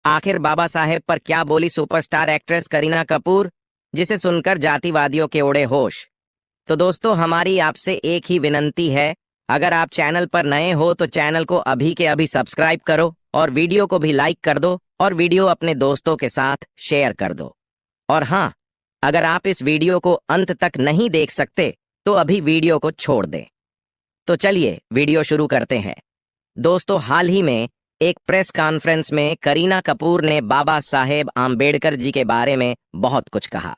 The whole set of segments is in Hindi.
आखिर बाबा साहेब पर क्या बोली सुपरस्टार एक्ट्रेस करीना कपूर, जिसे सुनकर जातिवादियों के उड़े होश। तो दोस्तों, हमारी आपसे एक ही विनंती है, अगर आप चैनल पर नए हो तो चैनल को अभी के अभी सब्सक्राइब करो और वीडियो को भी लाइक कर दो और वीडियो अपने दोस्तों के साथ शेयर कर दो। और हाँ, अगर आप इस वीडियो को अंत तक नहीं देख सकते तो अभी वीडियो को छोड़ दें। तो चलिए वीडियो शुरू करते हैं। दोस्तों, हाल ही में एक प्रेस कॉन्फ्रेंस में करीना कपूर ने बाबा साहेब आम्बेडकर जी के बारे में बहुत कुछ कहा,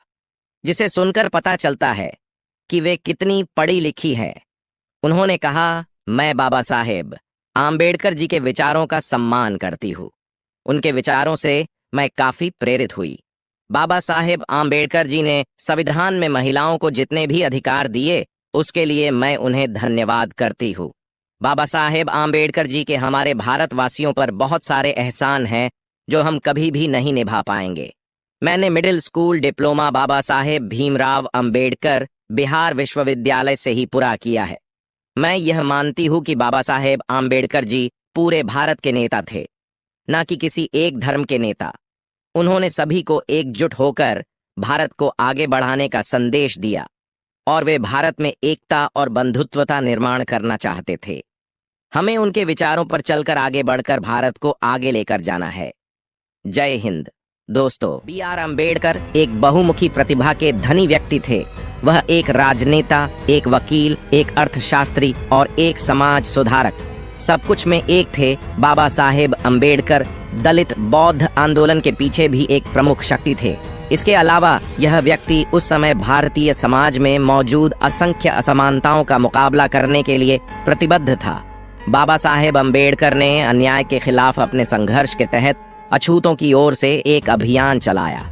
जिसे सुनकर पता चलता है कि वे कितनी पढ़ी लिखी है। उन्होंने कहा, मैं बाबा साहेब आम्बेडकर जी के विचारों का सम्मान करती हूँ। उनके विचारों से मैं काफी प्रेरित हुई। बाबा साहेब आम्बेडकर जी ने संविधान में महिलाओं को जितने भी अधिकार दिए, उसके लिए मैं उन्हें धन्यवाद करती हूँ। बाबा साहेब आम्बेडकर जी के हमारे भारतवासियों पर बहुत सारे एहसान हैं जो हम कभी भी नहीं निभा पाएंगे। मैंने middle school diploma Baba Saheb Bhimrao Ambedkar Bihar विश्वविद्यालय से ही पूरा किया है। मैं यह मानती हूँ कि बाबा साहेब आम्बेडकर जी पूरे भारत के नेता थे, न कि किसी एक धर्म के नेता। उन्होंने सभी को एकजुट होकर भारत को आगे बढ़ाने का संदेश दिया और वे भारत में एकता और बंधुत्वता निर्माण करना चाहते थे। हमें उनके विचारों पर चलकर आगे बढ़कर भारत को आगे लेकर जाना है। जय हिंद। दोस्तों, B.R. अम्बेडकर एक बहुमुखी प्रतिभा के धनी व्यक्ति थे। वह एक राजनेता, एक वकील, एक अर्थशास्त्री और एक समाज सुधारक, सब कुछ में एक थे। बाबा साहेब अम्बेडकर दलित बौद्ध आंदोलन के पीछे भी एक प्रमुख शक्ति थे। इसके अलावा यह व्यक्ति उस समय भारतीय समाज में मौजूद असंख्य असमानताओं का मुकाबला करने के लिए प्रतिबद्ध था। बाबा साहेब अम्बेडकर ने अन्याय के खिलाफ अपने संघर्ष के तहत अछूतों की ओर से एक अभियान चलाया।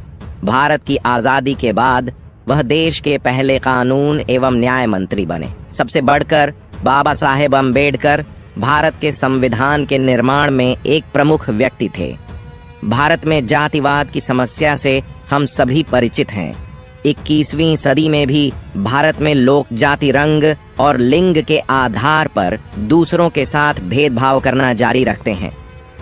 भारत की आजादी के बाद वह देश के पहले कानून एवं न्याय मंत्री बने। सबसे बढ़कर बाबा साहेब अम्बेडकर भारत के संविधान के निर्माण में एक प्रमुख व्यक्ति थे। भारत में जातिवाद की समस्या से हम सभी परिचित हैं। 21वीं सदी में भी भारत में लोग जाति, रंग और लिंग के आधार पर दूसरों के साथ भेदभाव करना जारी रखते हैं।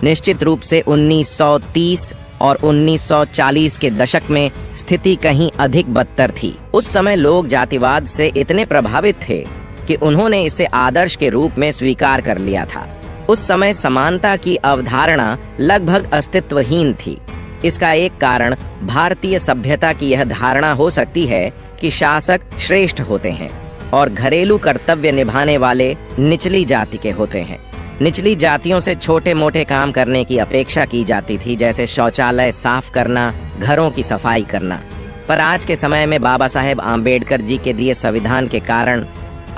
निश्चित रूप से 1930 और 1940 के दशक में स्थिति कहीं अधिक बदतर थी। उस समय लोग जातिवाद से इतने प्रभावित थे कि उन्होंने इसे आदर्श के रूप में स्वीकार कर लिया था। उस समय समानता की अवधारणा लगभग अस्तित्वहीन थी। इसका एक कारण भारतीय सभ्यता की यह धारणा हो सकती है कि शासक श्रेष्ठ होते हैं और घरेलू कर्तव्य निभाने वाले निचली जाति के होते हैं। निचली जातियों से छोटे मोटे काम करने की अपेक्षा की जाती थी, जैसे शौचालय साफ करना, घरों की सफाई करना। पर आज के समय में बाबा साहेब आम्बेडकर जी के दिए संविधान के कारण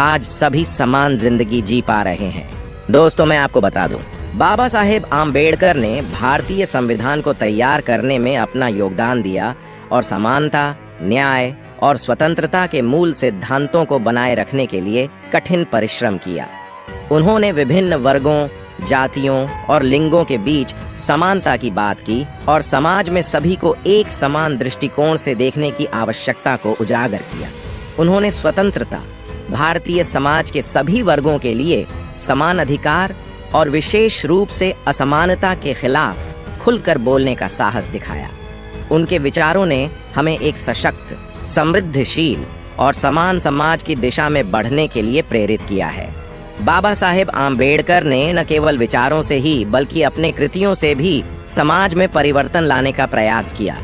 आज सभी समान जिंदगी जी पा रहे हैं। दोस्तों, मैं आपको बता दूं, बाबा साहेब आम्बेडकर ने भारतीय संविधान को तैयार करने में अपना योगदान दिया और समानता, न्याय और स्वतंत्रता के मूल सिद्धांतों को बनाए रखने के लिए कठिन परिश्रम किया। उन्होंने विभिन्न वर्गों, जातियों और लिंगों के बीच समानता की बात की और समाज में सभी को एक समान दृष्टिकोण से देखने की आवश्यकता को उजागर किया। उन्होंने स्वतंत्रता, भारतीय समाज के सभी वर्गों के लिए समान अधिकार और विशेष रूप से असमानता के खिलाफ खुलकर बोलने का साहस दिखाया। उनके विचारों ने हमें एक सशक्त, समृद्धशील और समान समाज की दिशा में बढ़ने के लिए प्रेरित किया है। बाबा साहेब आम्बेडकर ने न केवल विचारों से ही बल्कि अपने कृतियों से भी समाज में परिवर्तन लाने का प्रयास किया।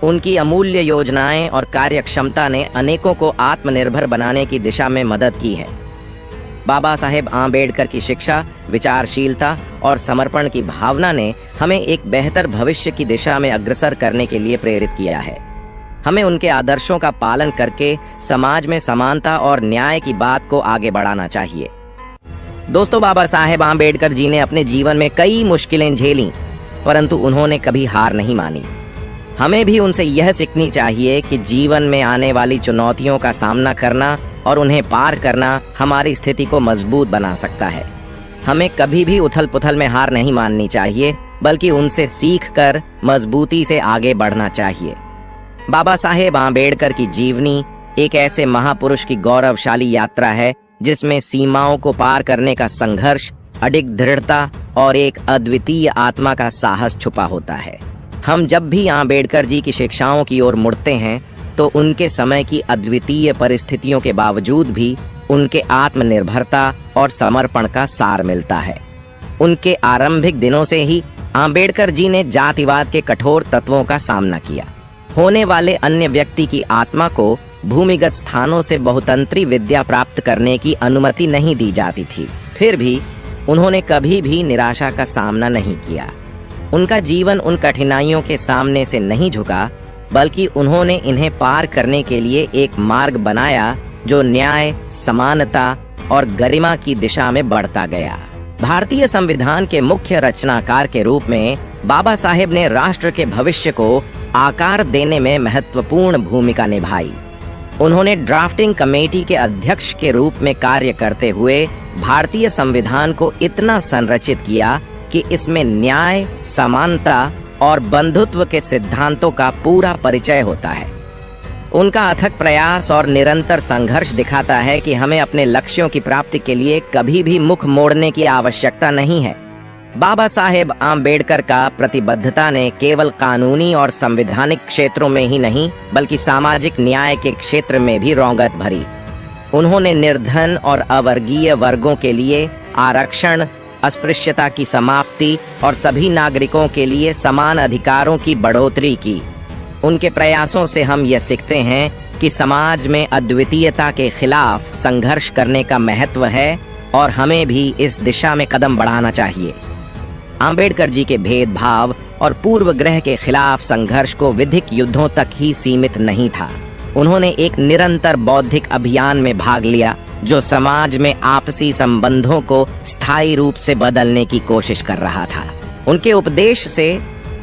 उनकी अमूल्य योजनाएं और कार्यक्षमता ने अनेकों को आत्मनिर्भर बनाने की दिशा में मदद की है। बाबा साहेब आम्बेडकर की शिक्षा, विचारशीलता और समर्पण की भावना ने हमें एक बेहतर भविष्य की दिशा में अग्रसर करने के लिए प्रेरित किया है। हमें उनके आदर्शों का पालन करके समाज में समानता और न्याय की बात को आगे बढ़ाना चाहिए। दोस्तों, बाबा साहेब आम्बेडकर जी ने अपने जीवन में कई मुश्किलें झेली, परंतु उन्होंने कभी हार नहीं मानी। हमें भी उनसे यह सीखनी चाहिए कि जीवन में आने वाली चुनौतियों का सामना करना और उन्हें पार करना हमारी स्थिति को मजबूत बना सकता है। हमें कभी भी उथल पुथल में हार नहीं माननी चाहिए, बल्कि उनसे सीखकर मजबूती से आगे बढ़ना चाहिए। बाबा साहेब आम्बेडकर की जीवनी एक ऐसे महापुरुष की गौरवशाली यात्रा है जिसमें सीमाओं को पार करने का संघर्ष, अडिग दृढ़ता और एक अद्वितीय आत्मा का साहस छुपा होता है। हम जब भी आम्बेडकर जी की शिक्षाओं की ओर मुड़ते हैं तो उनके समय की अद्वितीय परिस्थितियों के बावजूद भी उनके आत्मनिर्भरता और समर्पण का सार मिलता है। उनके आरंभिक दिनों से ही आम्बेडकर जी ने जातिवाद के कठोर तत्वों का सामना किया। होने वाले अन्य व्यक्ति की आत्मा को भूमिगत स्थानों से बहुतंत्री विद्या प्राप्त करने की अनुमति नहीं दी जाती थी। फिर भी उन्होंने कभी भी निराशा का सामना नहीं किया। उनका जीवन उन कठिनाइयों के सामने से नहीं झुका, बल्कि उन्होंने इन्हें पार करने के लिए एक मार्ग बनाया जो न्याय, समानता और गरिमा की दिशा में बढ़ता गया। भारतीय संविधान के मुख्य रचनाकार के रूप में बाबा साहेब ने राष्ट्र के भविष्य को आकार देने में महत्वपूर्ण भूमिका निभाई। उन्होंने ड्राफ्टिंग कमेटी के अध्यक्ष के रूप में कार्य करते हुए भारतीय संविधान को इतना संरचित किया कि इसमें न्याय, समानता और बंधुत्व के सिद्धांतों का पूरा परिचय होता है। उनका अथक प्रयास और निरंतर संघर्ष दिखाता है कि हमें अपने लक्ष्यों की प्राप्ति के लिए कभी भी मुख मोड़ने की आवश्यकता नहीं है। बाबा साहेब आम्बेडकर का प्रतिबद्धता ने केवल कानूनी और संवैधानिक क्षेत्रों में ही नहीं, बल्कि सामाजिक न्याय के क्षेत्र में भी रौनक भरी। उन्होंने निर्धन और अवर्गीय वर्गों के लिए आरक्षण, अस्पृश्यता की समाप्ति और सभी नागरिकों के लिए समान अधिकारों की बढ़ोतरी की। उनके प्रयासों से हम यह सीखते हैं कि समाज में अद्वितीयता के खिलाफ संघर्ष करने का महत्व है और हमें भी इस दिशा में कदम बढ़ाना चाहिए। आम्बेडकर जी के भेदभाव और पूर्वग्रह के खिलाफ संघर्ष को विधिक युद्धों तक ही सीमित नहीं था। उन्होंने एक निरंतर बौद्धिक अभियान में भाग लिया जो समाज में आपसी संबंधों को स्थायी रूप से बदलने की कोशिश कर रहा था। उनके उपदेश से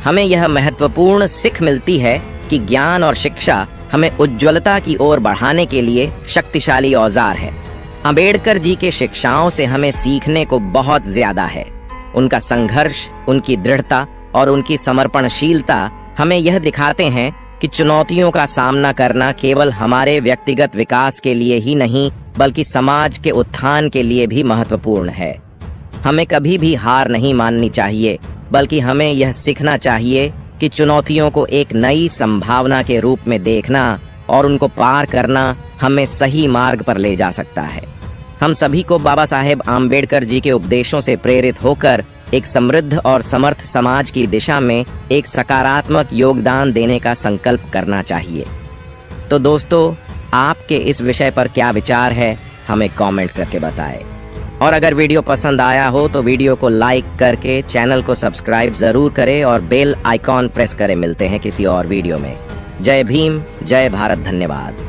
हमें यह महत्वपूर्ण सीख मिलती है कि ज्ञान और शिक्षा हमें उज्ज्वलता की ओर बढ़ाने के लिए शक्तिशाली औजार है। आम्बेडकर जी के शिक्षाओं से हमें सीखने को बहुत ज्यादा है। उनका संघर्ष, उनकी दृढ़ता और उनकी समर्पणशीलता हमें यह दिखाते हैं कि चुनौतियों का सामना करना केवल हमारे व्यक्तिगत विकास के लिए ही नहीं, बल्कि समाज के उत्थान के लिए भी महत्वपूर्ण है। हमें कभी भी हार नहीं माननी चाहिए, बल्कि हमें यह सीखना चाहिए कि चुनौतियों को एक नई संभावना के रूप में देखना और उनको पार करना हमें सही मार्ग पर ले जा सकता है। हम सभी को बाबा साहेब आम्बेडकर जी के उपदेशों से प्रेरित होकर एक समृद्ध और समर्थ समाज की दिशा में एक सकारात्मक योगदान देने का संकल्प करना चाहिए। तो दोस्तों, आपके इस विषय पर क्या विचार है, हमें कमेंट करके बताएं। और अगर वीडियो पसंद आया हो तो वीडियो को लाइक करके चैनल को सब्सक्राइब जरूर करें और बेल आइकॉन प्रेस करें। मिलते हैं किसी और वीडियो में। जय भीम, जय भारत, धन्यवाद।